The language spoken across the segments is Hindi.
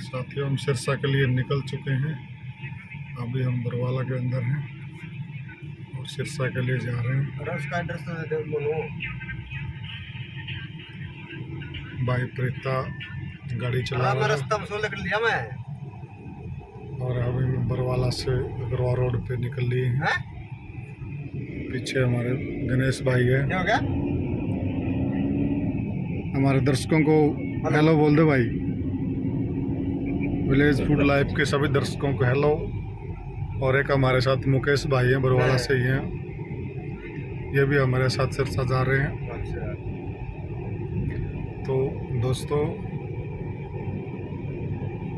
साथियों, हम सिरसा के लिए निकल चुके हैं। अभी हम बरवाला के अंदर हैं और सिरसा के लिए जा रहे हैं। भाई प्रीता गाड़ी चला रहा है और अभी बरवाला से अग्रवाल रोड पे निकल लिए हैं। पीछे हमारे गणेश भाई है। हमारे दर्शकों को हेलो बोल दो भाई। विलेज फूड लाइफ के सभी दर्शकों को हेलो। और एक हमारे साथ मुकेश भाई हैं, बरवाला से ही हैं। ये भी हमारे साथ सिरसा जा रहे हैं। तो दोस्तों,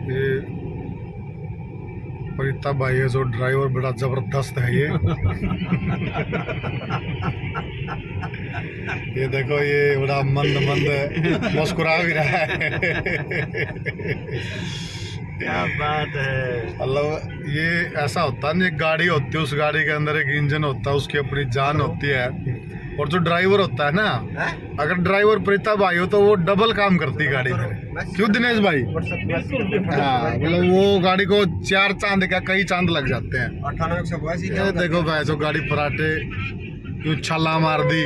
ये प्रीता भाई है जो ड्राइवर, बड़ा जबरदस्त है ये। ये देखो, ये बड़ा मंद मंद मुस्कुरा भी रहा है। क्या बात है। मतलब ये ऐसा होता है ना, एक गाड़ी होती है, उस गाड़ी के अंदर एक इंजन होता है, उसकी अपनी जान होती है। और जो ड्राइवर होता है ना, अगर ड्राइवर प्रीता भाई हो तो वो डबल काम करती है गाड़ी में। क्यों दिनेश भाई? हाँ, मतलब वो गाड़ी को 4 चांद का कई चांद लग जाते हैं। ये देखो भाई, जो गाड़ी पराठे यूं छाला मार दी।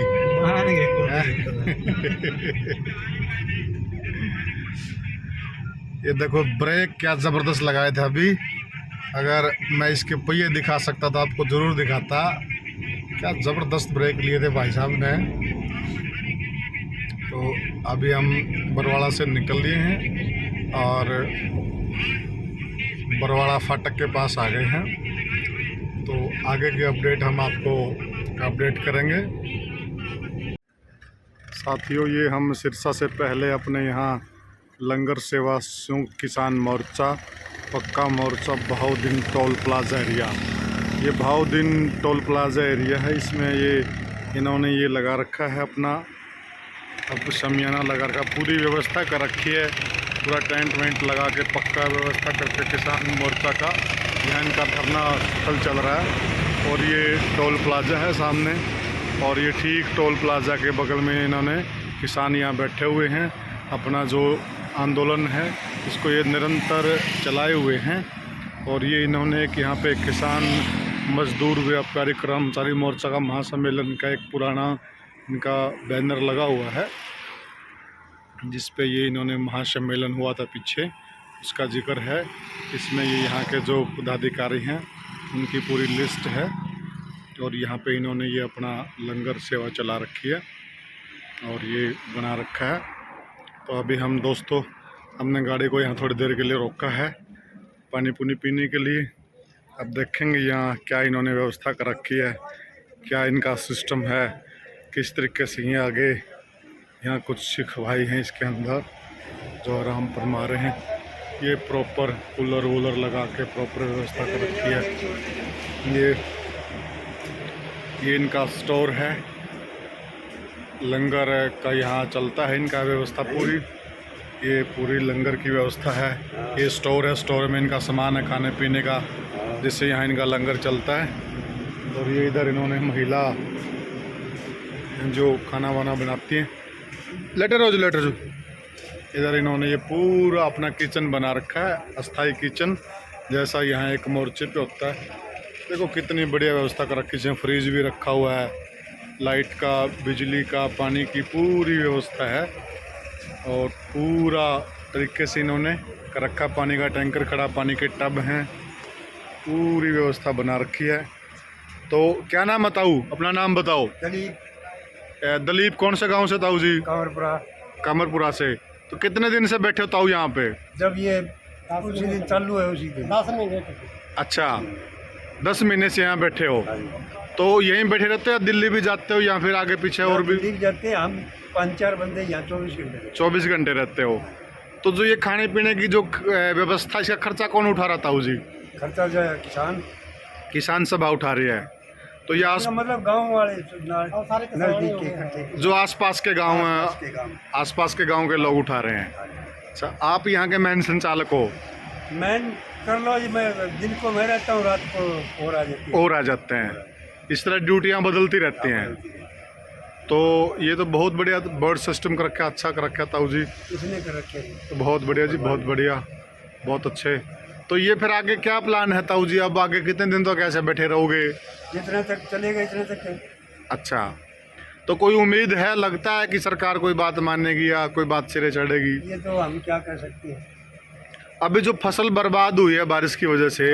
ये देखो, ब्रेक क्या जबरदस्त लगाए थे अभी। अगर मैं इसके पहिए दिखा सकता तो आपको जरूर दिखाता। क्या ज़बरदस्त ब्रेक लिए थे भाई साहब ने। तो अभी हम बरवाला से निकल लिए हैं और बरवाला फाटक के पास आ गए हैं। तो आगे की अपडेट हम आपको अपडेट करेंगे। साथियों, ये हम सिरसा से पहले अपने यहाँ लंगर सेवा संयुक्त किसान मोर्चा पक्का मोर्चा बहाउद्दीन टोल प्लाजा एरिया, ये बहाउद्दीन टोल प्लाजा एरिया है। इसमें ये इन्होंने ये लगा रखा है अपना, अब शमियाना लगा रखा, पूरी व्यवस्था कर रखी है। पूरा टेंट वेंट लगा के पक्का व्यवस्था करके किसान मोर्चा का यहाँ इनका धरना स्थल चल रहा है। और ये टोल प्लाजा है सामने, और ये ठीक टोल प्लाजा के बगल में इन्होंने किसान यहाँ बैठे हुए हैं। अपना जो आंदोलन है इसको ये निरंतर चलाए हुए हैं। और ये इन्होंने एक यहाँ पे किसान मजदूर व्यापारी कर्मचारी मोर्चा का महासम्मेलन का एक पुराना इनका बैनर लगा हुआ है, जिस पे ये इन्होंने महासम्मेलन हुआ था पीछे, उसका जिक्र है। इसमें ये यहाँ के जो पदाधिकारी हैं उनकी पूरी लिस्ट है। और यहाँ पे इन्होंने ये अपना लंगर सेवा चला रखी है और ये बना रखा है। तो अभी हम दोस्तों, हमने गाड़ी को यहाँ थोड़ी देर के लिए रोका है पानी पुनी पीने के लिए। अब देखेंगे यहाँ क्या इन्होंने व्यवस्था कर रखी है, क्या इनका सिस्टम है, किस तरीके से ये आगे। यहाँ कुछ सिख भाई हैं इसके अंदर जो आराम फरमा रहे हैं। ये प्रॉपर कूलर वूलर लगा के प्रॉपर व्यवस्था कर रखी है। ये इनका स्टोर है, लंगर का यहाँ चलता है इनका व्यवस्था पूरी। ये पूरी लंगर की व्यवस्था है। ये स्टोर है, स्टोर में इनका सामान है खाने पीने का, जिससे यहाँ इनका लंगर चलता है। और ये इधर इन्होंने महिला जो खाना वाना बनाती हैं, लेटर हो जो इधर इन्होंने ये पूरा अपना किचन बना रखा है, अस्थाई किचन जैसा यहाँ एक मोर्चे पे होता है। देखो कितनी बढ़िया व्यवस्था कर रखी है। फ्रिज भी रखा हुआ है, लाइट का, बिजली का, पानी की पूरी व्यवस्था है। और पूरा तरीके से इन्होंने कर रखा। पानी का टैंकर खड़ा, पानी के टब हैं, पूरी व्यवस्था बना रखी है। तो क्या नाम बताऊँ? अपना नाम बताओ। दलीप। कौन से गांव से ताऊ जी? कामरपुरा से। तो कितने दिन से बैठे हो ताऊ यहाँ पे? जब ये उसी दिन चालू है, उसी दिन 10 महीने। अच्छा, 10 महीने से यहाँ बैठे हो। तो यहीं बैठे रहते हो, दिल्ली भी जाते हो या फिर आगे पीछे और भी? दिल्ली जाते हैं हम 5-4 बंदे, यहाँ 24 घंटे रहते हो। तो जो ये खाने पीने की जो व्यवस्था, इसका खर्चा कौन उठा रहा था जी? खर्चा जो है किसान सभा उठा रही है। तो ये मतलब गांव वाले नजदीक के जो आसपास के गांव हैं, आसपास के गांव के लोग उठा रहे हैं। अच्छा, आप यहाँ के मेन संचालक हो? मैन कर लो जी, मैं दिन को मैं रहता हूँ, रात को और आ जाते हैं। इस तरह ड्यूटियाँ बदलती रहती हैं। तो ये तो बहुत बढ़िया बर्ड सिस्टम कर रखा है, अच्छा कर रखा है ताऊ जी। इसने कर रखे। तो बहुत बढ़िया जी, बहुत बढ़िया। बहुत अच्छे। तो ये फिर आगे क्या प्लान है ताऊ जी? अब आगे कितने दिन तक ऐसे बैठे रहोगे? जितना तक चलेगा इतना तक है। अच्छा, तो कोई उम्मीद है, लगता है कि सरकार कोई बात मानेगी या कोई बात सिरे चढ़ेगी? ये तो हम क्या कर सकते हैं। अभी जो फसल बर्बाद हुई है बारिश की वजह से,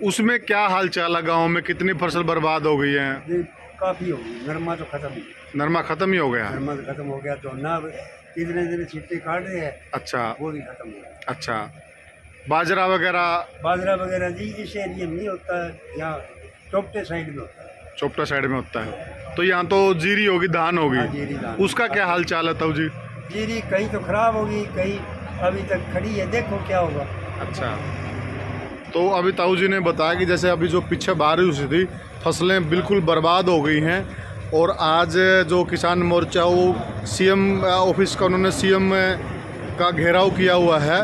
उसमें क्या हाल चाल है गाँव में? कितनी फसल बर्बाद हो गई है? ये काफ़ी हो गई। नरमा तो खत्म, नरमा खत्म ही हो गया है? नरमा तो खत्म हो गया। तो ना इतने दिन छिट्टे काट रहे हैं, अच्छा वो भी खत्म हो गया। अच्छा, बाजरा वगैरह? बाजरा वगैरह जी इस एरिया में नहीं होता है, यहाँ चौपटे साइड में होता है। चोपटा साइड में होता है। तो यहाँ तो जीरी होगी, धान हाँ, होगी, जीरी धान। उसका क्या हाल चाल है ताऊ जी? जीरी कहीं तो खराब होगी, कहीं अभी तक खड़ी है, देखो क्या होगा। अच्छा, तो अभी ताऊ जी ने बताया कि जैसे अभी जो पीछे बारिश हुई थी, फसलें बिल्कुल बर्बाद हो गई हैं। और आज जो किसान मोर्चा, वो सीएम ऑफिस का, उन्होंने सीएम का घेराव किया हुआ है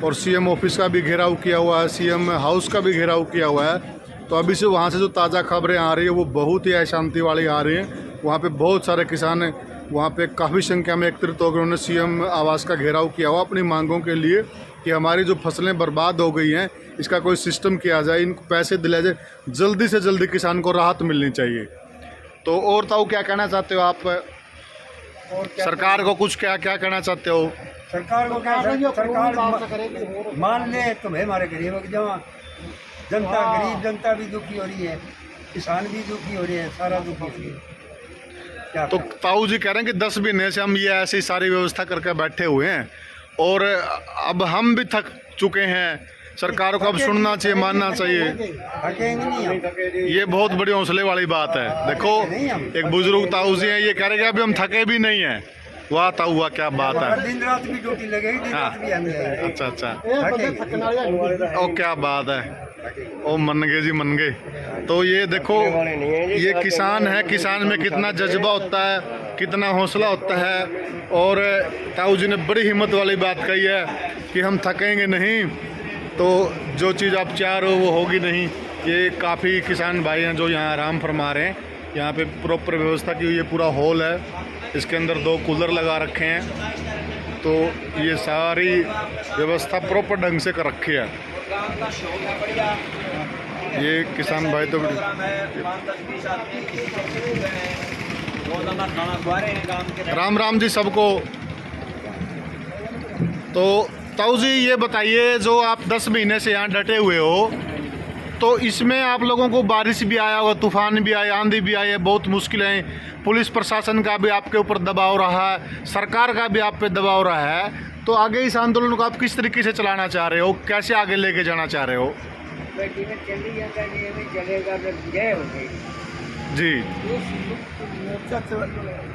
और सीएम ऑफिस का भी घेराव किया हुआ है, सीएम हाउस का भी घेराव किया हुआ है। तो अभी से वहाँ से जो ताज़ा खबरें आ रही है वो बहुत ही अशांति वाली आ रही हैं। वहाँ पे बहुत सारे किसान वहाँ पे काफ़ी संख्या में एकत्रित होकर उन्होंने सीएम आवास का घेराव किया हुआ अपनी मांगों के लिए कि हमारी जो फसलें बर्बाद हो गई हैं, इसका कोई सिस्टम किया जाए, इनको पैसे दिलाए जाए, जल्दी से जल्दी किसान को राहत मिलनी चाहिए। तो और ताऊ क्या कहना चाहते हो आप? और क्या सरकार को कुछ क्या क्या कहना चाहते हो? सरकार को क्या, सरकार मान ले तो भाई हमारे गरीबों की जमा जनता, गरीब जनता भी दुखी हो रही है, किसान भी दुखी हो रहे हैं, सारा दुखी हो रही है। क्या तो ताऊ जी कह रहे हैं कि 10 महीने से हम ये ऐसी सारी व्यवस्था करके बैठे हुए हैं और अब हम भी थक चुके हैं। सरकार को अब सुनना चाहिए, मानना चाहिए। थकेंगे नहीं हम। ये बहुत बड़ी हौसले वाली बात है। देखो, एक बुजुर्ग ताऊ जी हैं, ये कह रहे हैं कि अभी हम थके भी नहीं हैं। वाह ताऊ, वाह, क्या बात है। दिन रात भी ड्यूटी लगेगी, दिन रात भी आनी है। अच्छा अच्छा, थकेंगे। ओ क्या बात है, ओ मन गए जी, मन गए। तो ये देखो, ये किसान है, किसान में कितना जज्बा होता है, कितना हौसला होता है। और ताऊ जी ने बड़ी हिम्मत वाली बात कही है कि हम थकेंगे नहीं, तो जो चीज़ आप चाह रहे हो वो होगी नहीं। ये काफ़ी किसान भाई हैं जो यहाँ आराम फरमा रहे हैं। यहाँ पे प्रॉपर व्यवस्था की हुई है, पूरा हॉल है, इसके अंदर 2 कूलर लगा रखे हैं। तो ये सारी व्यवस्था प्रॉपर ढंग से कर रखी है। ये किसान भाई तो राम राम जी सबको। तो ताऊ जी ये बताइए, जो आप 10 महीने से यहाँ डटे हुए हो, तो इसमें आप लोगों को बारिश भी आया होगा, तूफान भी आया, आंधी भी आई है, बहुत मुश्किलें, पुलिस प्रशासन का भी आपके ऊपर दबाव रहा है, सरकार का भी आप पे दबाव रहा है। तो आगे इस आंदोलन को आप किस तरीके से चलाना चाह रहे हो, कैसे आगे लेके जाना चाह रहे हो? जी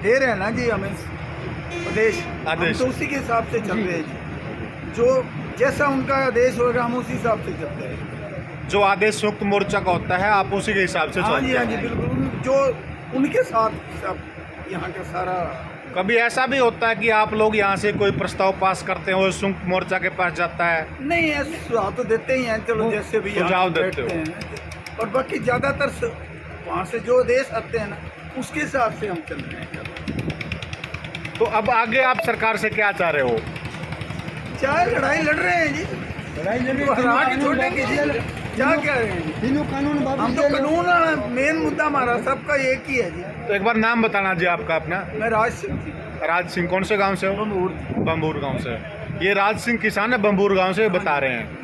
दे रहे हैं ना जी हमें आदेश, हम तो उसी के हिसाब से चल रहे हैं जी। जो जैसा उनका आदेश होगा हम उसी हिसाब से चलते हैं। जो आदेश संयुक्त मोर्चा का होता है आप उसी के हिसाब से हाँ जी, चलते हाँ जी, हैं। बिल्कुल। जो उनके साथ सब यहाँ का सारा। कभी ऐसा भी होता है कि आप लोग यहाँ से कोई प्रस्ताव पास करते हो, संयुक्त मोर्चा के पास जाता है? नहीं, ऐसे सुझाव तो देते ही हैं, चलो जैसे भी सुझाव यहाँ देते हो। बैठते हैं। और बाकी ज़्यादातर वहाँ से जो आदेश आते हैं ना, उसके हिसाब से हम चल रहे हैं। तो अब आगे आप सरकार से क्या चाह रहे हो? चाहे लड़ाई लड़ रहे हैं जी, लड़ाई लड़ी वो हरा के छोड़ेंगे जी। क्या कह रहे हैं जी? तीनों कानून हम तो कानून मेन मुद्दा हमारा सबका एक ही है जी। तो एक बार नाम बताना जी आपका अपना। मैं राज सिंह जी, राज सिंह, कौन से गांव से हो? बम्बूर गांव से। ये राज सिंह किसान है, बम्बूर गांव से बता रहे हैं।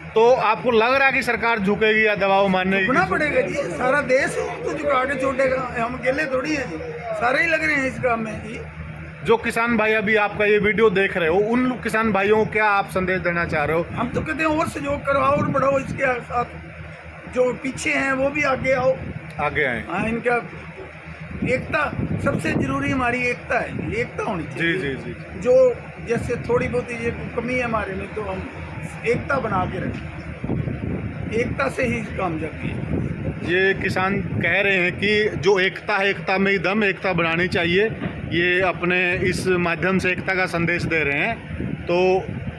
तो आपको लग रहा है कि सरकार झुकेगी या दबाव मानने झुकना की? पड़ेगा जी, सारा देश तो झुका के छोड़ेगा, हम अकेले थोड़ी हैं जी, सारे ही लग रहे हैं इस काम में जी। जो किसान भाई अभी आपका ये वीडियो देख रहे हो, उन किसान भाइयों को क्या आप संदेश देना चाह रहे हो? हम तो कहते हैं और सहयोग करवाओ और बढ़ाओ, इसके साथ जो पीछे हैं वो भी आगे आओ। आगे आए। हाँ, इनका एकता सबसे जरूरी, हमारी एकता है, एकता होनी जी चाहिए। जी जी। जो जैसे थोड़ी बहुत ये कमी है हमारे में, तो हम एकता बना के रखें, एकता से ही कामयाबी है। ये किसान कह रहे हैं कि जो एकता है, एकता में ही दम, एकता बनानी चाहिए। ये अपने इस माध्यम से एकता का संदेश दे रहे हैं। तो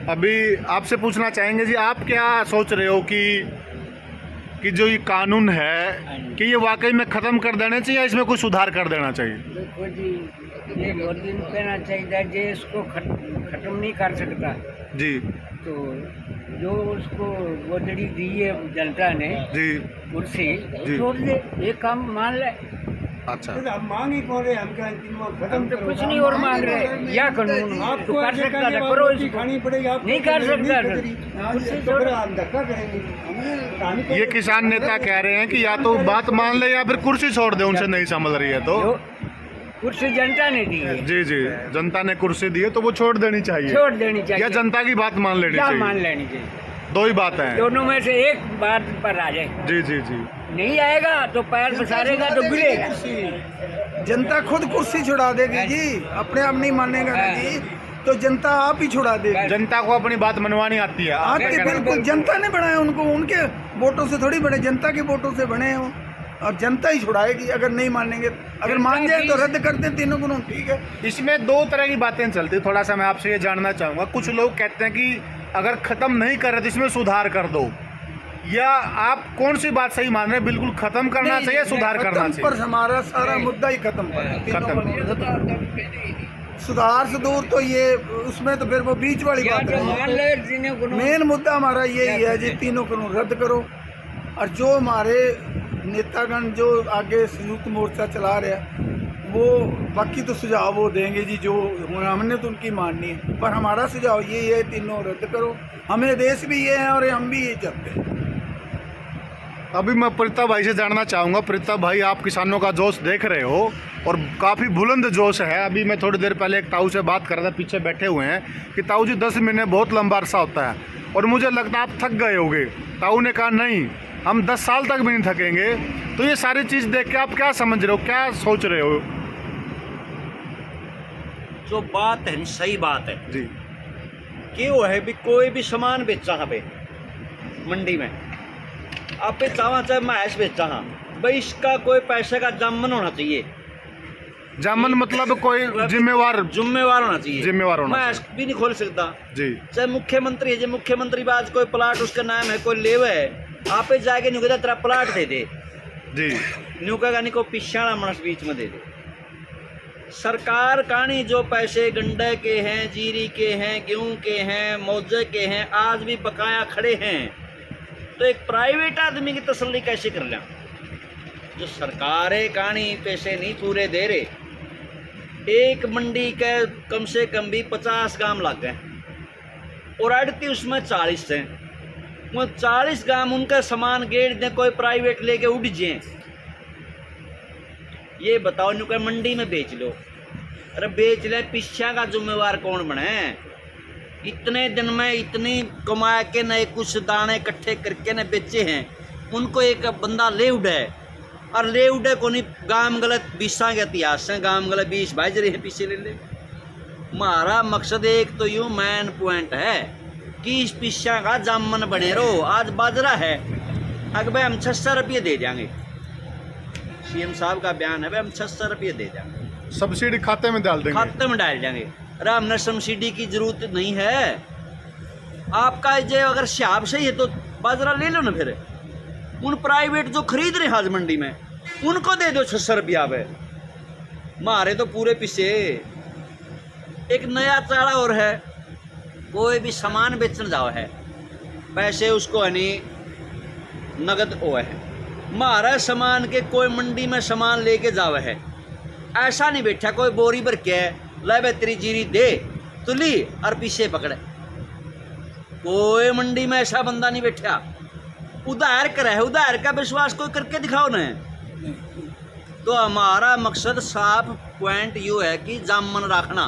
अभी आपसे पूछना चाहेंगे जी, आप क्या सोच रहे हो कि जो ये कानून है कि ये वाकई में ख़त्म कर देना चाहिए या इसमें कुछ सुधार कर देना चाहिए? देखो जी, ये मोदी को कहना चाहिए, जो इसको खत्म नहीं कर सकता जी। तो जो उसको वो जड़ी दी है जनता ने जी कुर्सी जी। छोड़ दे, ये काम मान ले। अच्छा हम मांग ही कौन रहे, हम क्या हम तो कुछ नहीं और मांग रहे, या कानून तो कर सकता था, करो इसको। खानी पड़ेगी आपको, नहीं कर सकता कुर्सी कुर्सी तो छोड़। फिर हम धक्का करेंगे। ये किसान नेता कह रहे हैं कि या तो बात मान ले या फिर कुर्सी छोड़ दे, उनसे नहीं संभल रही है तो। जो कुर्सी जनता ने दी है, जी जी, जनता ने कुर्सी दी है तो वो छोड़ देनी चाहिए छोड़ देनी या चाहिए, जनता की बात मान लेनी क्या मान चाहिए। लेनी चाहिए। दो ही बात है। दोनों में से एक बात पर आ जाए, जी जी जी। नहीं आएगा तो पैर पसारेगा तो गिरेगा। जनता खुद कुर्सी छुड़ा देगी जी, अपने आप नहीं मानेगा ना जी, तो जनता आप ही छुड़ा देगी। जनता को अपनी बात मनवानी आती है। आप क्या आपके कहना बिल्कुल, जनता ने बनाया उनको, उनके वोटों से थोड़ी बने, जनता के वोटों से बने हैं वो, और जनता ही छुड़ाएगी अगर नहीं मानेंगे। अगर मान जाए तो रद्द कर दें तीनों कानून, ठीक है। इसमें दो तरह की बातें चलती, थोड़ा सा मैं आपसे ये जानना चाहूँगा। कुछ लोग कहते हैं कि अगर ख़त्म नहीं कर रहे तो इसमें सुधार कर दो, या आप कौन सी बात सही मान रहे हैं? बिल्कुल ख़त्म करना चाहिए, सुधार करना खत्म पर चाहिए? हमारा सारा मुद्दा ही खत्म पर है, तीनों खत्म। कानून। सुधार से दूर तो ये, उसमें तो फिर वो बीच वाली या बात जो मान है। ले जिन्हें कानून- मेन मुद्दा हमारा यही है जी, तीनों कानून रद्द करो। और जो हमारे नेतागण जो आगे संयुक्त मोर्चा चला रहे हैं, वो बाकी तो सुझाव वो देंगे जी, जो हमने तो उनकी माननी है, पर हमारा सुझाव ये है तीनों रद्द करो। हमें देश भी ये है और हम भी ये चाहते हैं। अभी मैं प्रीता भाई से जानना चाहूँगा। प्रीता भाई, आप किसानों का जोश देख रहे हो और काफ़ी बुलंद जोश है। अभी मैं थोड़ी देर पहले एक ताऊ से बात कर रहा था, पीछे बैठे हुए हैं, कि ताऊ जी 10 महीने बहुत लंबा अरसा होता है और मुझे लगता है आप थक गए होगे। ताऊ ने कहा नहीं, हम 10 साल तक भी नहीं थकेंगे। तो ये सारी चीज़ देख के आप क्या समझ रहे हो, क्या सोच रहे हो? जो बात है सही बात है जी क्यों है भी कोई भी सामान बेचा हवे मंडी में, आप चावा चाहे मैश बेचा हाँ भाई, इसका कोई पैसे का जामन होना चाहिए, जामन मतलब कोई जिम्मेवार जिम्मेवार होना चाहिए, जिम्मेवार होना मैश भी नहीं खोल सकता। जी चाहे मुख्यमंत्री है, जो मुख्यमंत्री बाज कोई प्लाट उसका नाम है, कोई लेवे है, आप जाके नहीं कहता तेरा प्लाट दे दे, जी न्यू कहेगा नहीं को पिछाड़ा मानस बीच में दे दे। सरकार कानी जो पैसे गंडे के हैं, जीरी के हैं, गेहूं के हैं, मौजे के हैं, आज भी बकाया खड़े हैं, तो एक प्राइवेट आदमी की तसल्ली कैसे कर लें? जो सरकारें कानी पैसे नहीं पूरे दे रहे। एक मंडी के कम से कम भी 50 गांव लग गए और अड़ती उसमें 40 हैं, वो 40 गांव उनका सामान गेट दें, कोई प्राइवेट लेके उड़ जाए। ये बताओ नु क्या मंडी में बेच लो, अरे बेच ले, पिछा का जिम्मेवार कौन बने? इतने दिन में इतनी कमा के न कुछ दाने इकट्ठे करके न बेचे हैं, उनको एक बंदा ले उड़े और ले उड़े को नहीं गांव गलत 20 के इतिहास है, गांव गलत 20 भाई रहे हैं पीछे ले ले। हमारा मकसद एक तो यूँ मेन पॉइंट है कि इस पिछा का जामन बने रहो। आज बाजरा है, अगर भाई हम 600 रुपये दे देंगे, सीएम साहब का बयान है भाई हम 600 रुपये दे देंगे, सब्सिडी खाते में डाल देंगे। खाते में डाल देंगे। अरे हमने सब्सिडी की जरूरत नहीं है, आपका जो अगर हिसाब सही है तो बाजरा ले लो ना, फिर उन प्राइवेट जो खरीद रहे हाज मंडी में उनको दे दो 600 रुपया पे। मारे तो पूरे पीछे। एक नया चाड़ा और है, कोई भी सामान बेचने जाओ है, पैसे उसको है नहीं नगद वो है, मारा सामान के कोई मंडी में सामान लेके जावे है, ऐसा नहीं बैठा कोई बोरी भर के ले बे तेरी जीरी दे तो ली और पीछे पकड़े। कोई मंडी में ऐसा बंदा नहीं बैठा। उधार करे है, उधार का विश्वास कोई करके दिखाओ ना। तो हमारा मकसद साफ पॉइंट यू है कि जामन रखना,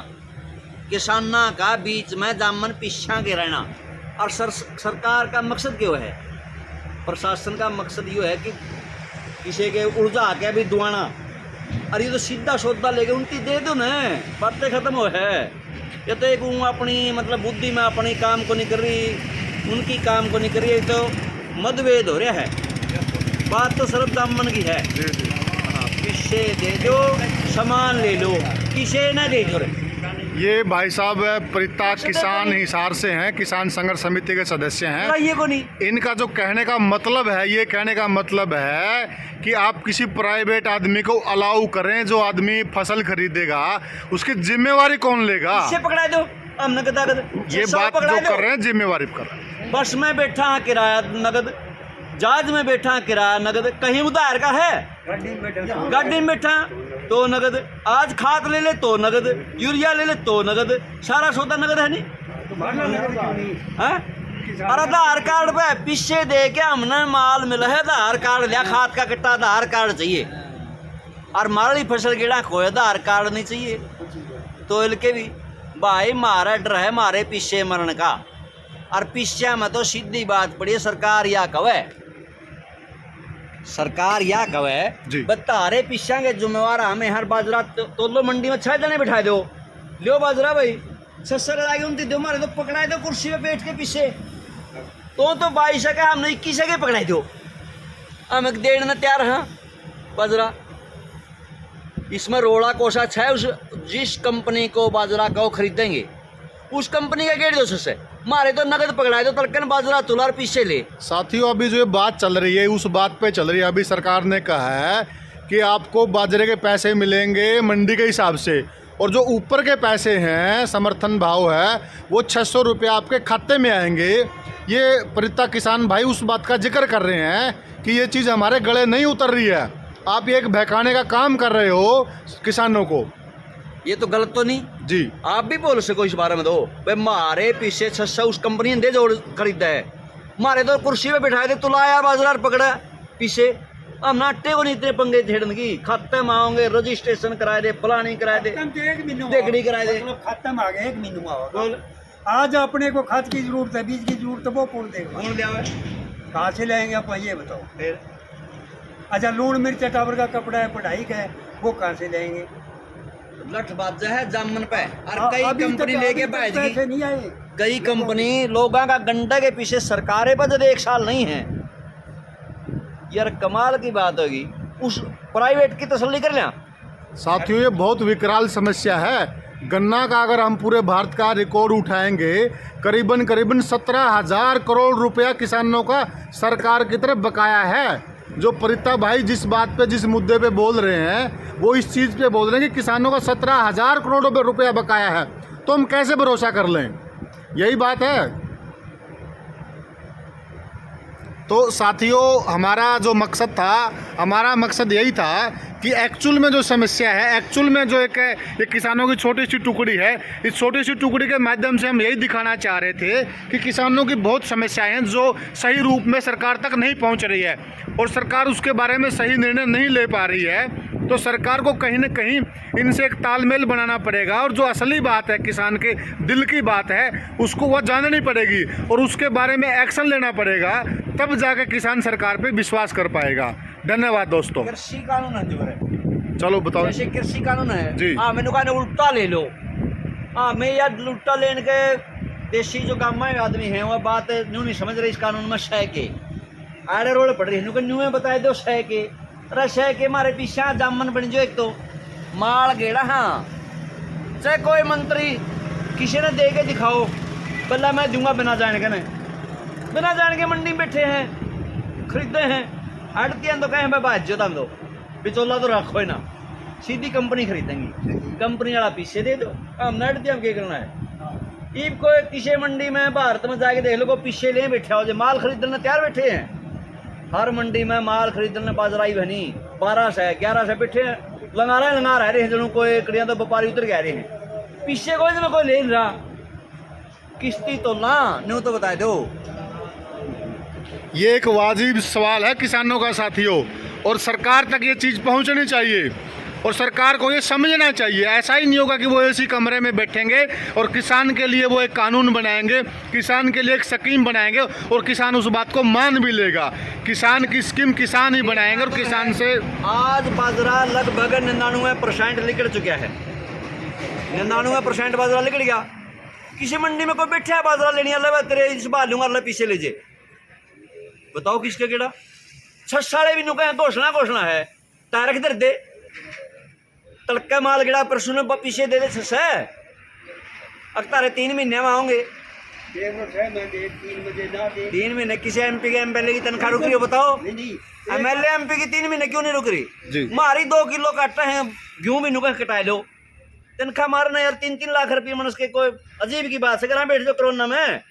किसाना का बीच में जामन पीछा के रहना। और सरकार का मकसद क्यों है, प्रशासन का मकसद ये है कि किसी के उलझा के भी दुआना, और ये तो सीधा सौदा लेके उनकी दे दो ना, बातें खत्म हो है। ये तो एक अपनी मतलब बुद्धि में अपनी काम को नहीं कर रही, उनकी काम को नहीं कर रही, तो मतभेद हो रहा है। बात तो सिर्फ दामन की है। हाँ, किसे दे दो सामान ले लो, किसे ना दे दो। ये भाई साहब प्रीता किसान हिसार से हैं, किसान संघर्ष समिति के सदस्य हैं। ये को नहीं, इनका जो कहने का मतलब है, ये कहने का मतलब है कि आप किसी प्राइवेट आदमी को अलाउ करें, जो आदमी फसल खरीदेगा उसकी जिम्मेवारी कौन लेगा? किसे पकड़ा दो, हमने कहा ये बात जो कर रहे हैं जिम्मेवारी कर रहे हैं। बस में बैठा हाँ किराया नगद, जहाज में बैठा हाँ किराया नगद, कहीं उधार का है? गाड़ी में बैठा तो नगद, आज खाद ले ले तो नगद, यूरिया ले ले तो नगद, सारा सौदा नगद है नहीं है? और आधार कार्ड पे पीछे दे के हमने माल मिला है, आधार कार्ड लिया, खाद का कट्टा आधार कार्ड चाहिए, और माली फसल गिड़ा कोई आधार कार्ड नहीं चाहिए। तो इनके भी भाई मारा डर है मारे पीछे मरण का, और पीछे में तो सीधी बात पड़ी है, सरकार या कवे, सरकार या कवे बतारे पीछा के जिम्मेवार हमें हर बाजरा तो लो मंडी में 6 जने बिठा दो, लियो बाजरा भाई 600 लड़ाई उनती दो, मारे तो पकड़ाए दो कुर्सी पे बैठ के पीछे, तो 22 के हमने 21 के पकड़ाई दो, हम एक देना तैयार हैं बाजरा। इसमें रोड़ा कोसा अच्छा है, उस जिस कंपनी को बाजरा को खरीदेंगे उस कंपनी का गेट दो से, मारे तो नगद पकड़ाए दो, तड़कन बाजरा तुलार पीछे ले। साथियों अभी जो ये बात चल रही है उस बात पे चल रही है। अभी सरकार ने कहा है कि आपको बाजरे के पैसे मिलेंगे मंडी के हिसाब से, और जो ऊपर के पैसे हैं समर्थन भाव है वो 600 रुपये आपके खाते में आएंगे। ये परिता किसान भाई उस बात का जिक्र कर रहे हैं कि ये चीज़ हमारे गले नहीं उतर रही है, आप ये एक बहकाने का काम कर रहे हो किसानों को। ये तो गलत तो नहीं जी, आप भी बोल सको इस बारे में दो भाई, मारे पीछे 600 उस कंपनी ने दे जो खरीदा है, मारे तो कुर्सी पे बिठाए दे, तुलाया बाजार पकड़ा पीछे, हम नाटे को नहीं इतने पंगे छेड़न की, खाते में आओगे रजिस्ट्रेशन कराए दे, प्लानिंग कराए दे, देखड़ी कराए दे, खत्म आ गया 1 महीना। आज अपने को खाद की जरूरत है, बीज की जरूरत है, वो कौन देगा? कहाँ से लाएंगे आप ये बताओ फिर? अच्छा लून मिर्च टावर का कपड़ा है, पढ़ाई का है, वो कहाँ से लाएंगे? लठ बाजा है जामन पे, और कई कंपनी लेके बैठ गई, नहीं आए, कई कंपनी लोगों का गंडा के पीछे सरकारें बजट 1 साल नहीं है यार, कमाल की बात होगी। उस प्राइवेट की तसल्ली कर लिया। साथियों ये बहुत विकराल समस्या है। गन्ना का अगर हम पूरे भारत का रिकॉर्ड उठाएंगे, करीबन 17,000 करोड़ रुपया किसानों का सरकार की तरफ बकाया है। जो परिता भाई जिस बात पे जिस मुद्दे पे बोल रहे हैं वो इस चीज़ पे बोल रहे हैं कि किसानों का 17,000 करोड़ रुपया बकाया है, तो हम कैसे भरोसा कर लें? यही बात है। तो साथियों हमारा जो मकसद था, हमारा मकसद यही था कि एक्चुअल में जो समस्या है, एक्चुअल में जो एक किसानों की छोटी सी टुकड़ी है, इस छोटी सी टुकड़ी के माध्यम से हम यही दिखाना चाह रहे थे कि किसानों की बहुत समस्याएं हैं जो सही रूप में सरकार तक नहीं पहुंच रही है, और सरकार उसके बारे में सही निर्णय नहीं ले पा रही है। तो सरकार को कहीं ना कहीं इनसे एक तालमेल बनाना पड़ेगा, और जो असली बात है, किसान के दिल की बात है, उसको वह जाननी पड़ेगी और उसके बारे में एक्शन लेना पड़ेगा, तब जाके किसान सरकार पे विश्वास कर पाएगा। धन्यवाद दोस्तों। कृषि कानून है जो है, चलो बताओ। जैसे कृषि कानून है जी। हाँ, मैंने कहा उल्टा ले लो। हाँ, मैं यार उल्टा लेने के देसी जो काम आदमी है वह बात न्यू नहीं समझ रहे इस कानून में। शह के आड़े रोड पड़ रही है, न्यू में बताए दो शह के, अरे शह के मारे पीछा जामन बन जो एक तो माल गेड़ा। हाँ, चाहे कोई मंत्री किसी ने दे के दिखाओ, पहला मैं दूंगा बिना जाने के, नहीं बिना जाने के मंडी में बैठे हैं, खरीदते हैं, आड़ती तो कहें भाई बाज जो दो बिचौला तो रखो ही ना, सीधी कंपनी खरीदेंगी, कंपनी वाला पीछे दे दो, हम नड़ती हम क्या करना है। ईब को किसी मंडी में भारत में जाके देख लो को पीछे ले बैठे हो, जो माल खरीदने तैयार बैठे हैं, हर मंडी में माल खरीदने बाजराई बनी 12 से 11 से बैठे हैं, लंगा रहे हैं जनों को, कड़ियाँ तो व्यापारी उतर गए रहे हैं, पीछे कोई में कोई ले रहा, किश्ती तो ना न्यू तो बता दो। ये एक वाजिब सवाल है किसानों का साथियों, और सरकार तक ये चीज़ पहुंचनी चाहिए, और सरकार को ये समझना चाहिए। ऐसा ही नहीं होगा कि वो एसी कमरे में बैठेंगे और किसान के लिए वो एक कानून बनाएंगे, किसान के लिए एक स्कीम बनाएंगे, और किसान उस बात को मान भी लेगा। किसान की स्कीम किसान ही बनाएंगे, और किसान से आज बाजरा लगभग 99% निकल चुका है, 99% बाजरा निकल गया। किसी मंडी में कोई बैठा है बाजरा लेने वाला, तेरे इस बार लूंगा, अल्लाह पीछे ले जे, बताओ किसके केड़ा 6 साढ़े भी नुका घोषणा है, तारख दर दे तड़का माल गिड़ा परसों ने पीछे दे 6 अक्तारे 3 महीने में आओगे, 3 महीने किसी MP के MLA की तनख्वाह रुक रही हो, बताओ MLA MP की 3 महीने क्यों नहीं रुक रही? मारी 2 किलो काटा है गेहूँ भी नुका कटा लो, तनख्वाह मारना यार 3-3 लाख रुपये मन उसके, कोई अजीब की बात है। अगर बैठ जाओ कोरोना में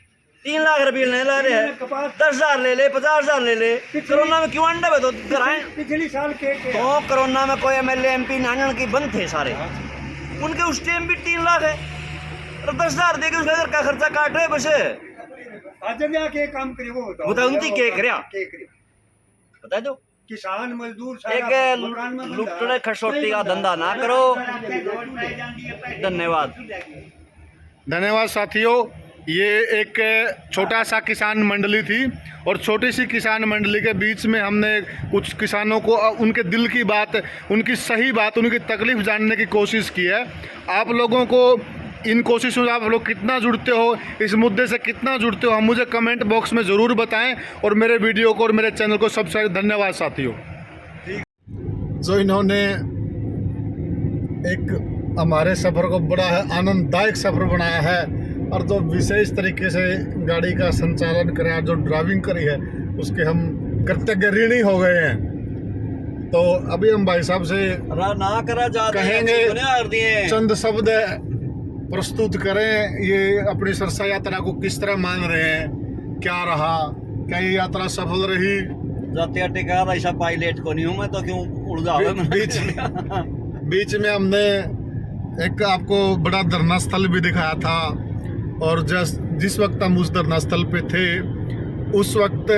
3 लाख रुपये नहीं ला रहे हैं, 10,000 ले ले, 50,000 ले ले। कोरोना में क्यों अंडे में तो कराएं? पिछली साल के तो कोरोना में कोई MLA MP नानन की बंद थे सारे, उनके उस टाइम भी 3 लाख है और 10,000 देके उसका घर का खर्चा काट रहे बस। आज जाके काम करे वो वो तो उनकी के करया बता दो। किसान मजदूर एक लुटने खसोटी का धंधा ना करो। धन्यवाद। धन्यवाद साथियों। ये एक छोटा सा किसान मंडली थी और छोटी सी किसान मंडली के बीच में हमने कुछ किसानों को उनके दिल की बात, उनकी सही बात, उनकी तकलीफ जानने की कोशिश की है। आप लोगों को इन कोशिशों से आप लोग कितना जुड़ते हो, इस मुद्दे से कितना जुड़ते हो, हम मुझे कमेंट बॉक्स में ज़रूर बताएं और मेरे वीडियो को और मेरे चैनल को सब्सक्राइब। धन्यवाद साथियों। जो इन्होंने एक हमारे सफ़र को बड़ा आनंददायक सफ़र बनाया है और जो विशेष तरीके से गाड़ी का संचालन कराया, जो ड्राइविंग करी है, उसके हम कृतज्ञ ऋणी हो गए हैं। तो अभी हम भाई साहब से ना करा कहेंगे, चंद शब्द प्रस्तुत करें। ये अपनी सरसा यात्रा को किस तरह मान रहे हैं, क्या रहा, क्या ये यात्रा सफल रही? जाते टिका ऐसा पायलट को नहीं हूँ मैं, तो क्यों उड़ जावे बीच में हमने एक आपको बड़ा धरना स्थल भी दिखाया था और जिस वक्त हम उस धरना स्थल पे थे उस वक्त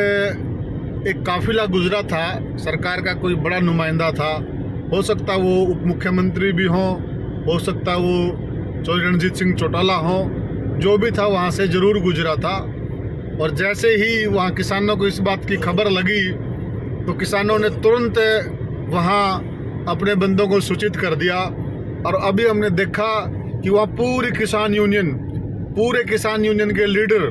एक काफिला गुजरा था, सरकार का कोई बड़ा नुमाइंदा था, हो सकता वो उप मुख्यमंत्री भी हो सकता वो चौधरी रणजीत सिंह चौटाला हो, जो भी था वहाँ से ज़रूर गुजरा था। और जैसे ही वहाँ किसानों को इस बात की खबर लगी तो किसानों ने तुरंत वहाँ अपने बंदों को सूचित कर दिया। और अभी हमने देखा कि वहाँ पूरे किसान यूनियन के लीडर,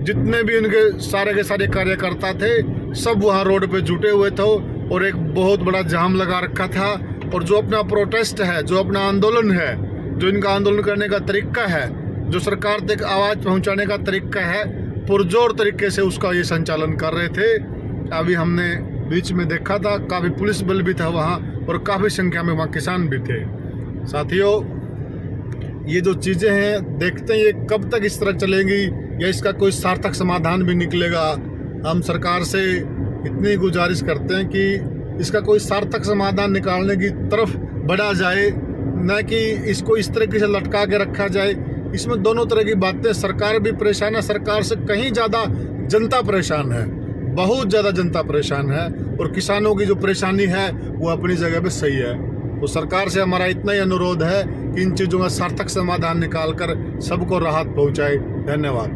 जितने भी उनके सारे के सारे कार्यकर्ता थे, सब वहाँ रोड पे जुटे हुए थे और एक बहुत बड़ा जाम लगा रखा था। और जो अपना प्रोटेस्ट है, जो अपना आंदोलन है, जो इनका आंदोलन करने का तरीका है, जो सरकार तक आवाज़ पहुंचाने का तरीका है, पुरजोर तरीके से उसका ये संचालन कर रहे थे। अभी हमने बीच में देखा था, काफ़ी पुलिस बल भी था वहाँ और काफ़ी संख्या में वहाँ किसान भी थे। साथियों, ये जो चीज़ें हैं, देखते हैं ये कब तक इस तरह चलेंगी या इसका कोई सार्थक समाधान भी निकलेगा। हम सरकार से इतनी गुजारिश करते हैं कि इसका कोई सार्थक समाधान निकालने की तरफ बढ़ा जाए, न कि इसको इस तरीके से लटका के रखा जाए। इसमें दोनों तरह की बातें, सरकार भी परेशान है, सरकार से कहीं ज़्यादा जनता परेशान है, बहुत ज़्यादा जनता परेशान है। और किसानों की जो परेशानी है वो अपनी जगह पे सही है। तो सरकार से हमारा इतना ही अनुरोध है कि इन चीज़ों का सार्थक समाधान निकाल कर सबको राहत पहुँचाए। धन्यवाद।